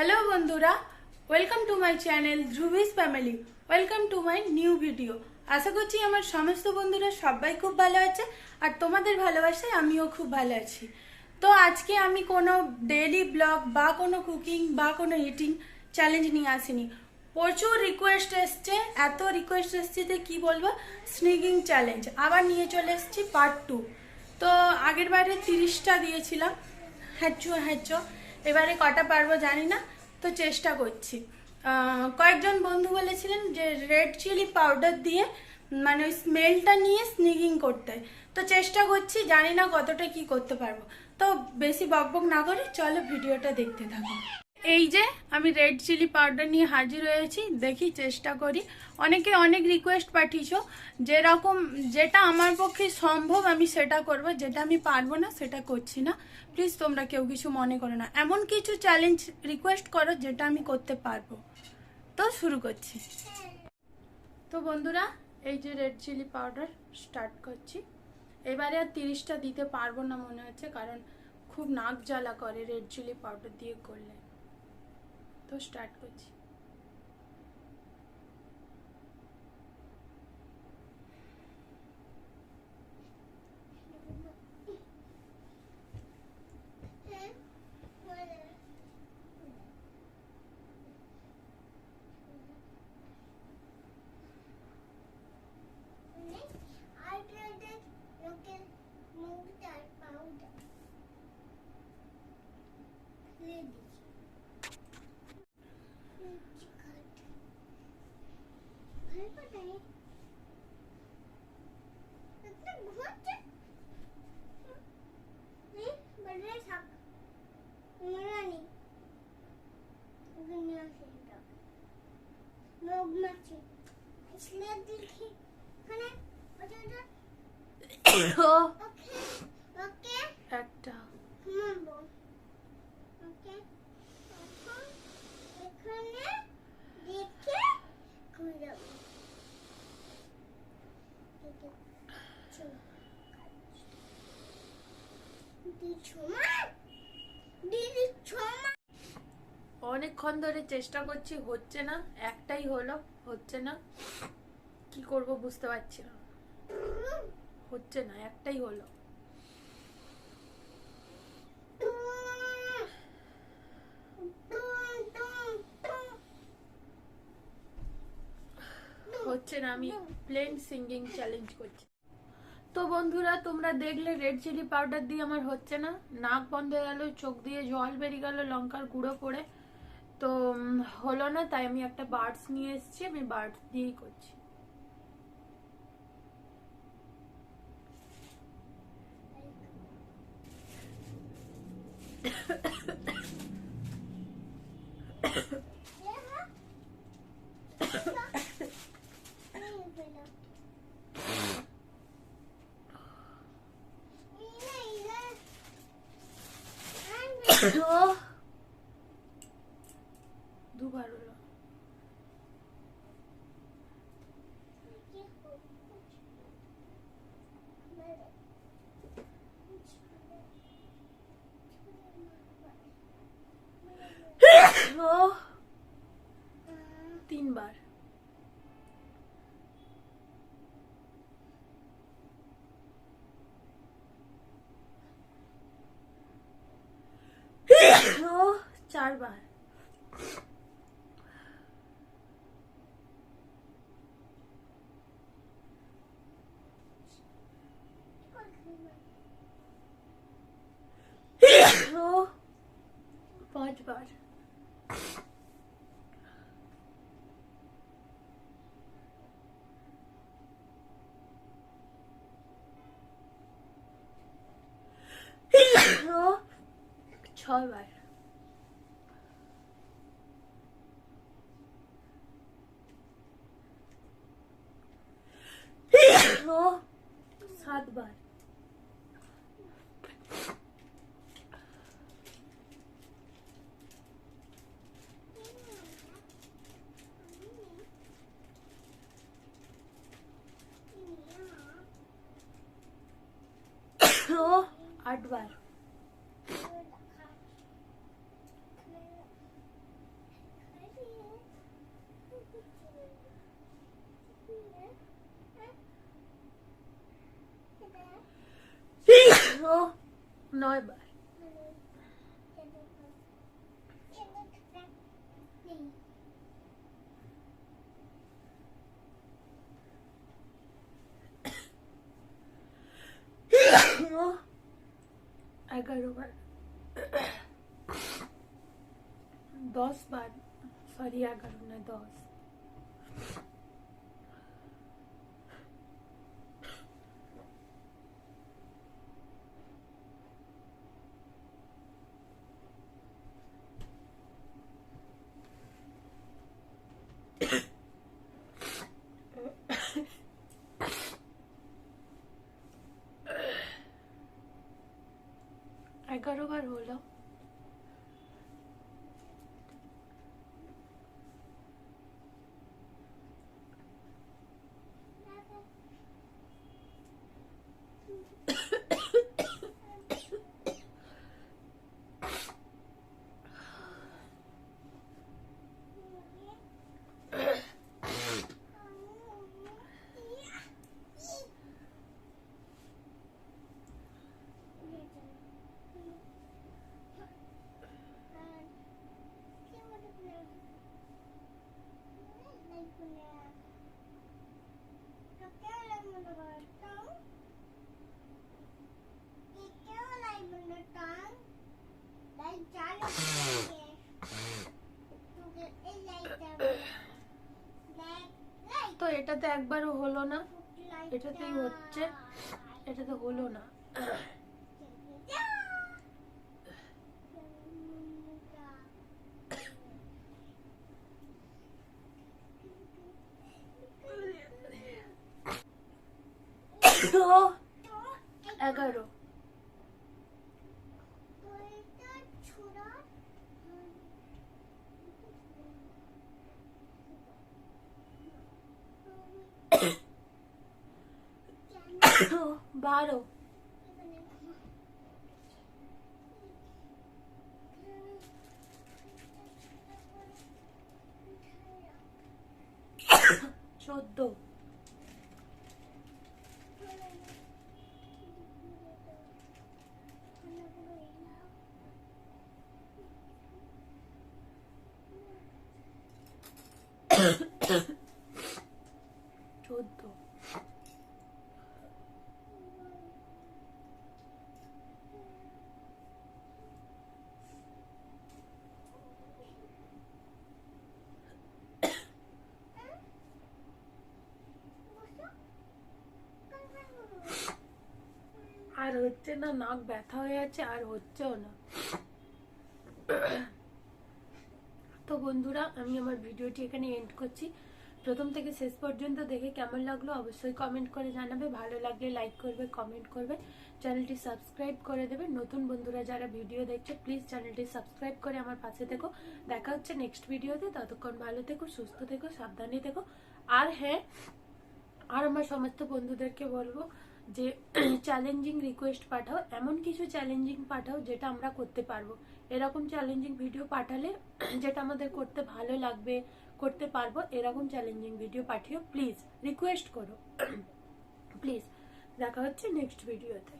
Hello বন্ধুরা, welcome to my channel Dhruvis family. Welcome to my new video. আশা করছি আমার সমস্ত বন্ধুরা সবাই খুব ভালো আছে, আর তোমাদের ভালোবাসায় আমিও খুব ভালো আছি। তো আজকে আমি কোনো ডেইলি ব্লগ বা কোনো কুকিং বা কোনো ইটিং চ্যালেঞ্জ নিয়ে আসিনি। প্রচুর রিকোয়েস্ট এসছে, এত রিকোয়েস্ট এসছে যে কী বলবো, স্নিকিং চ্যালেঞ্জ আবার নিয়ে চলে এসেছি পার্ট 2। তো আগের বারে 30টা দিয়েছিলাম, হ্যাঁচো, এবারে কটা পারবো জানি না, তো চেষ্টা করছি। কয়েকজন বন্ধু বলেছিলেন যে রেড চিলি পাউডার দিয়ে মানে ওই স্মেলটা নিয়ে স্নিকিং করতে, তো চেষ্টা করছি, জানি না কতটা কি করতে পারবো। তো বেশি বকবক না করে চলো ভিডিওটা দেখতে থাকো। এই যে আমি রেড চিলি পাউডার নিয়ে হাজির হয়েছি, দেখি চেষ্টা করি। অনেকে অনেক রিকোয়েস্ট পাঠিয়েছো, যেরকম যেটা আমার পক্ষে সম্ভব আমি সেটা করব, যেটা আমি পারবো না সেটা করছি না। প্লিজ তোমরা কেউ কিছু মনে করো না, এমন কিছু চ্যালেঞ্জ রিকোয়েস্ট করো যেটা আমি করতে পারবো। তো শুরু করছি। তো বন্ধুরা, এই যে রেড চিলি পাউডার স্টার্ট করছি। এবারে আর 30টা দিতে পারবো না মনে হচ্ছে, কারণ খুব নাক জ্বালা করে রেড চিলি পাউডার দিয়ে করলে। তো স্টার্ট করছি। একটা অনেকক্ষণ ধরে চেষ্টা করছি, হচ্ছে না, একটাই হলো, হচ্ছে না, কি করব বুঝতে পারছি না, হচ্ছে না, একটাই হলো। হচ্ছে না, আমি প্লেন সিঙ্গিং চ্যালেঞ্জ করছি। তো বন্ধুরা, তোমরা দেখলে রেড চিলি পাউডার দিয়ে আমার হচ্ছে না, নাক বন্ধ হয়ে গেল, চোখ দিয়ে জল বেরিয়ে গেল লঙ্কার গুঁড়ো পড়ে, তো হলো না। তাই আমি একটা বার্ডস নিয়ে এসেছি, আমি বার্ডস দিয়েই করছি। দুবার হলো। তিনবার। চারবার। পাঁচবার। ছয়বার। সাতবার। आठ बार। 9 বার। ও 11 বার। 10 বার, সরি 11 না 10। এগারো বার হলো। তো এটাতে একবারও হলো না, এটাতেই হচ্ছে, এটাতে হলো না। তো 11 12 14 14 আর হচ্ছে না, নাক ব্যথা হয়ে যাচ্ছে, আর হচ্ছেও না। তো বন্ধুরা, আমি আমার ভিডিওটি এখানে এন্ড করছি। প্রথম থেকে শেষ পর্যন্ত দেখে কেমন লাগলো অবশ্যই কমেন্ট করে জানাবে। ভালো লাগলে লাইক করবে, কমেন্ট করবে, চ্যানেলটি সাবস্ক্রাইব করে দেবে। নতুন বন্ধুরা যারা ভিডিও দেখছে প্লিজ চ্যানেলটি সাবস্ক্রাইব করে আমার পাশে থেকো। দেখা হচ্ছে নেক্সট ভিডিওতে। ততক্ষণ ভালো থেকো, সুস্থ থেকো, সাবধানে থেকো। আর হ্যাঁ, আর আমার সমস্ত বন্ধুদেরকে বলবো যে চ্যালেঞ্জিং রিকোয়েস্ট পাঠাও, এমন কিছু চ্যালেঞ্জিং পাঠাও যেটা আমরা করতে পারবো। এরকম চ্যালেঞ্জিং ভিডিও পাঠালে যেটা আমাদের করতে ভালো লাগবে, করতে পারবো, এরকম চ্যালেঞ্জিং ভিডিও পাঠিও প্লিজ, রিকোয়েস্ট করো প্লিজ। দেখা হচ্ছে নেক্সট ভিডিওতে।